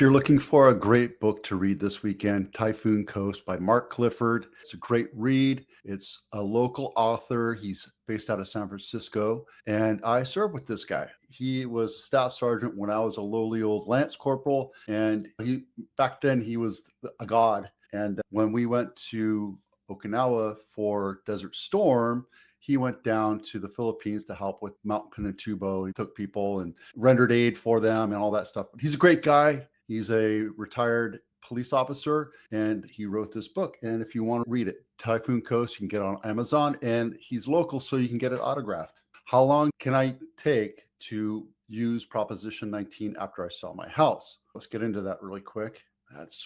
If you're looking for a great book to read this weekend, Typhoon Coast by Mark Clifford. It's a great read. It's a local author. He's based out of San Francisco, and I served with this guy. He was a staff sergeant when I was a lowly old lance corporal, and back then he was a god. And when we went to Okinawa for Desert Storm, he went down to the Philippines to help with Mount Pinatubo. He took people and rendered aid for them and all that stuff. But he's a great guy. He's a retired police officer, and he wrote this book. And if you want to read it, Typhoon Coast, you can get it on Amazon, and he's local, so you can get it autographed. How long can I take to use Proposition 19 after I sell my house? Let's get into that really quick.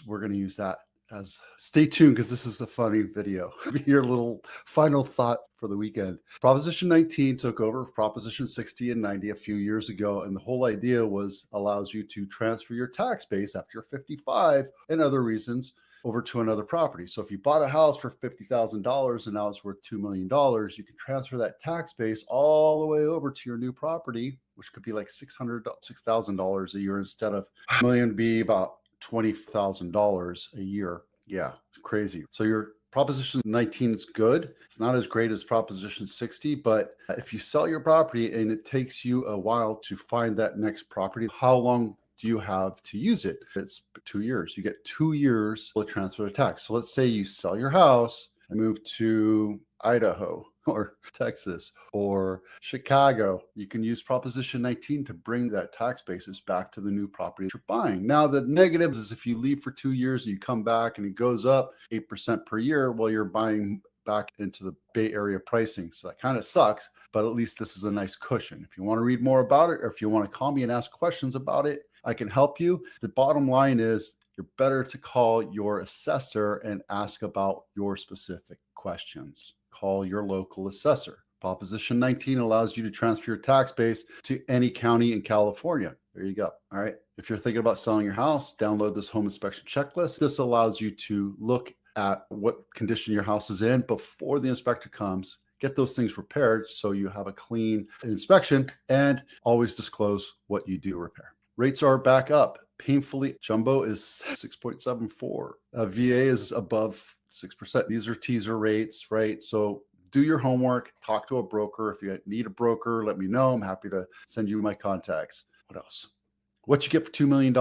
We're going to use that as stay tuned, because this is a funny video. Your little final thought for the weekend. Proposition 19 took over Proposition 60 and 90 a few years ago, and the whole idea was allows you to transfer your tax base after you're 55 and other reasons over to another property. So if you bought a house for $50,000 and now it's worth $2 million, you can transfer that tax base all the way over to your new property, which could be like $6,000 a year instead of $1 million, be about $20,000 a year. Yeah, it's crazy. So your Proposition 19 is good. It's not as great as Proposition 60, but if you sell your property and it takes you a while to find that next property, how long do you have to use it? It's 2 years. You get 2 years to transfer the tax. So let's say you sell your house and move to Idaho or Texas or Chicago. You can use Proposition 19 to bring that tax basis back to the new property you're buying. Now, the negatives is if you leave for 2 years and you come back and it goes up 8% per year while you're buying back into the Bay Area pricing. So that kind of sucks, but at least this is a nice cushion. If you want to read more about it, or if you want to call me and ask questions about it, I can help you. The bottom line is you're better to call your assessor and ask about your specific questions. Call your local assessor. Proposition 19 allows you to transfer your tax base to any county in California. There you go. All right. If you're thinking about selling your house, download this home inspection checklist. This allows you to look at what condition your house is in before the inspector comes, get those things repaired so you have a clean inspection, and always disclose what you do repair. Rates are back up. Painfully, jumbo is 6.74. VA is above 6%. These are teaser rates, right? So do your homework, talk to a broker. If you need a broker, let me know. I'm happy to send you my contacts. What else? What you get for $2 million.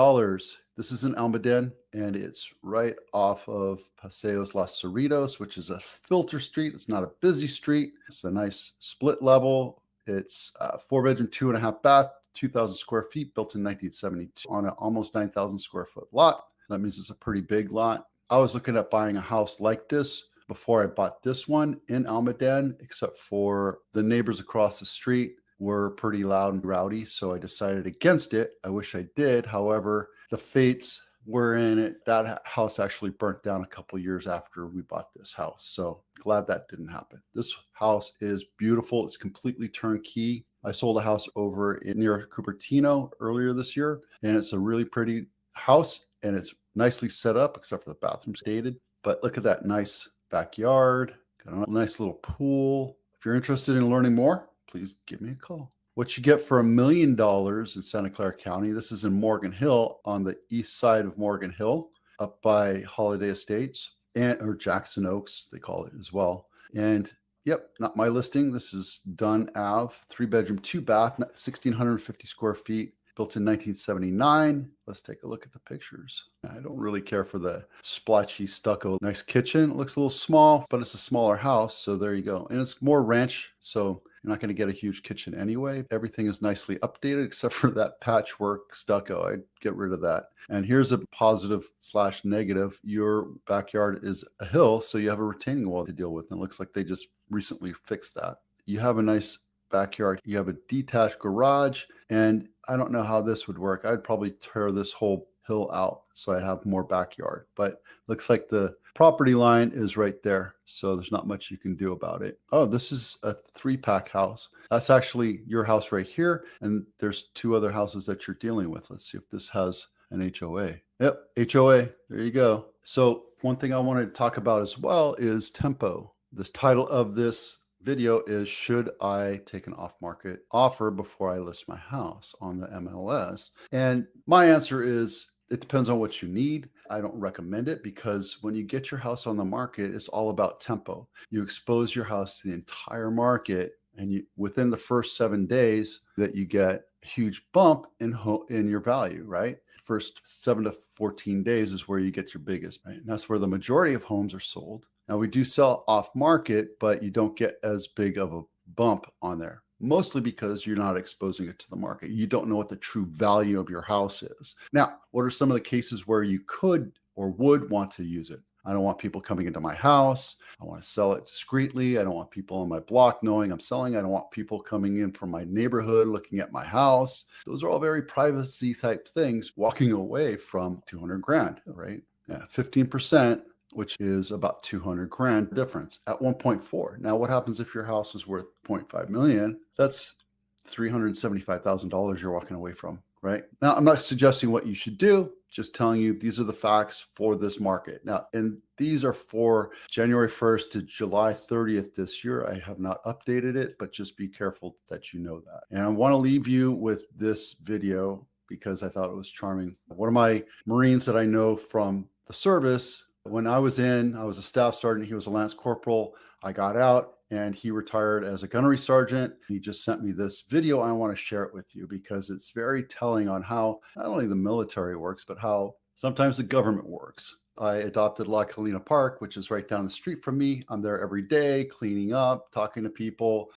This is in Almaden, and it's right off of Paseos Los Cerritos, which is a filter street. It's not a busy street. It's a nice split level. It's a 4-bedroom, 2.5 bath, 2,000 square feet, built in 1972 on an almost 9,000 square foot lot. That means it's a pretty big lot. I was looking at buying a house like this before I bought this one in Almaden, except for the neighbors across the street were pretty loud and rowdy, so I decided against it. I wish I did. However, the fates were in it. That house actually burnt down a couple years after we bought this house, so glad that didn't happen. This house is beautiful. It's completely turnkey. I sold a house over near Cupertino earlier this year, and it's a really pretty house, and it's nicely set up, except for the bathroom's dated. But look at that nice backyard. Got a nice little pool. If you're interested in learning more, please give me a call. What you get for $1 million in Santa Clara County. This is in Morgan Hill, on the east side of Morgan Hill, up by Holiday Estates, or Jackson Oaks, they call it as well. And yep, not my listing. This is Dunn Ave, 3-bedroom, 2-bath, 1,650 square feet, built in 1979. Let's take a look at the pictures. I don't really care for the splotchy stucco. Nice kitchen. It looks a little small, but it's a smaller house, so there you go. And it's more ranch, so you're not going to get a huge kitchen anyway. Everything is nicely updated except for that patchwork stucco. I'd get rid of that. And here's a positive / negative. Your backyard is a hill, so you have a retaining wall to deal with. And it looks like they just recently fixed that. You have a nice backyard. You have a detached garage, and I don't know how this would work. I'd probably tear this whole hill out so I have more backyard, but looks like the property line is right there, so there's not much you can do about it. Oh, this is a 3-pack house. That's actually your house right here, and there's 2 other houses that you're dealing with. Let's see if this has an HOA. Yep, HOA. There you go. So one thing I wanted to talk about as well is tempo. The title of this video is, should I take an off-market offer before I list my house on the MLS? And my answer is It depends on what you need. I don't recommend it because when you get your house on the market, it's all about tempo. You expose your house to the entire market, and within the first 7 days that you get a huge bump in your value, right? First 7 to 14 days is where you get your biggest, right? And that's where the majority of homes are sold. Now we do sell off market, but you don't get as big of a bump on there, mostly because you're not exposing it to the market. You don't know what the true value of your house is. Now, what are some of the cases where you could or would want to use it? I don't want people coming into my house. I want to sell it discreetly. I don't want people on my block knowing I'm selling. I don't want people coming in from my neighborhood looking at my house. Those are all very privacy type things, walking away from 200 grand, right? Yeah, 15%, which is about 200 grand difference at 1.4. Now, what happens if your house is worth 0.5 million? That's $375,000 you're walking away from, right? Now, I'm not suggesting what you should do, just telling you these are the facts for this market. Now, and these are for January 1st to July 30th this year. I have not updated it, but just be careful that you know that. And I want to leave you with this video because I thought it was charming. One of my Marines that I know from the service, when I was a staff sergeant, he was a lance corporal. I got out and he retired as a gunnery sergeant. He just sent me this video. I want to share it with you because it's very telling on how not only the military works, but how sometimes the government works. I adopted La Colina Park, which is right down the street from me. I'm there every day, cleaning up, talking to people.